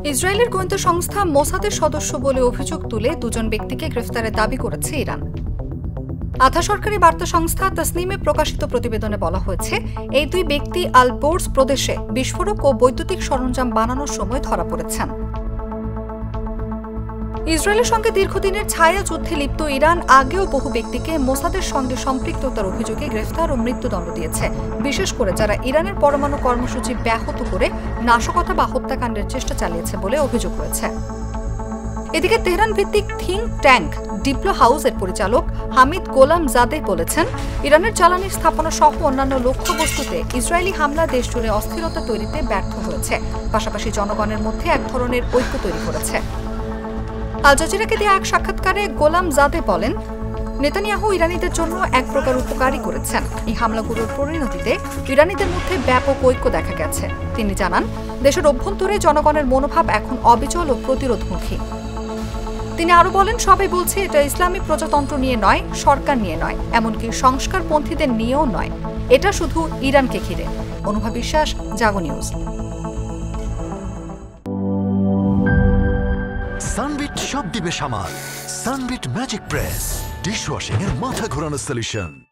ইসরায়েলের গোয়েন্দা সংস্থা মোসাদের সদস্য বলে অভিযোগ তুলে দুজন ব্যক্তিকে গ্রেফতারের দাবি করেছে ইরান। আধা সরকারি বার্তা সংস্থা তাসনিমে প্রকাশিত প্রতিবেদনে বলা হয়েছে, এই দুই ব্যক্তি আল-বোর্স প্রদেশে বিস্ফোরক ও বৈদ্যুতিক সরঞ্জাম বানানোর সময় ধরা পড়েছেন। ইসরায়েলের সঙ্গে দীর্ঘদিনের ছায়া যুদ্ধে লিপ্ত ইরান আগেও বহু ব্যক্তিকে মোসাদের সঙ্গে সম্পৃক্ততার অভিযোগে গ্রেফতার ও মৃত্যুদণ্ড দিয়েছে, বিশেষ করে যারা ইরানের পরমাণু কর্মসূচি ব্যাহত করে নাশকতা বা হত্যাকাণ্ডের চেষ্টা চালিয়েছে বলে অভিযোগ রয়েছে। এদিকে তেহরান ভিত্তিক থিঙ্ক ট্যাঙ্ক ডিপ্লো হাউসের পরিচালক হামিদ গোলাম জাদে বলেছেন, ইরানের জ্বালানি স্থাপনা সহ অন্যান্য লক্ষ্যবস্তুতে ইসরায়েলি হামলা দেশজুড়ে অস্থিরতা তৈরিতে ব্যর্থ হয়েছে, পাশাপাশি জনগণের মধ্যে এক ধরনের ঐক্য তৈরি করেছে। আল জাজিরাকে দেয়া এক সাক্ষাৎকারে গোলাম জাদে বলেন, নেতানিয়াহু ইরানিদের জন্য এক প্রকার উপকারই করেছেন। এই হামলাগুলোর পরিণতিতে ইরানিদের মধ্যে ব্যাপক ঐক্য দেখা গেছে। তিনি জানান, দেশের অভ্যন্তরে জনগণের মনোভাব এখন অবিচল ও প্রতিরোধমুখী। তিনি আরও বলেন, সবাই বলছে এটা ইসলামী প্রজাতন্ত্র নিয়ে নয়, সরকার নিয়ে নয়, এমনকি সংস্কারপন্থীদের নিয়েও নয়, এটা শুধু ইরানকে ঘিরে। অনুভা বিশ্বাস, জাগো নিউজ। সানবিট সব দিবে সামাল। সানবিট ম্যাজিক প্রেস ডিশওয়াশিং এর মাথা ঘোরানো সলিউশন।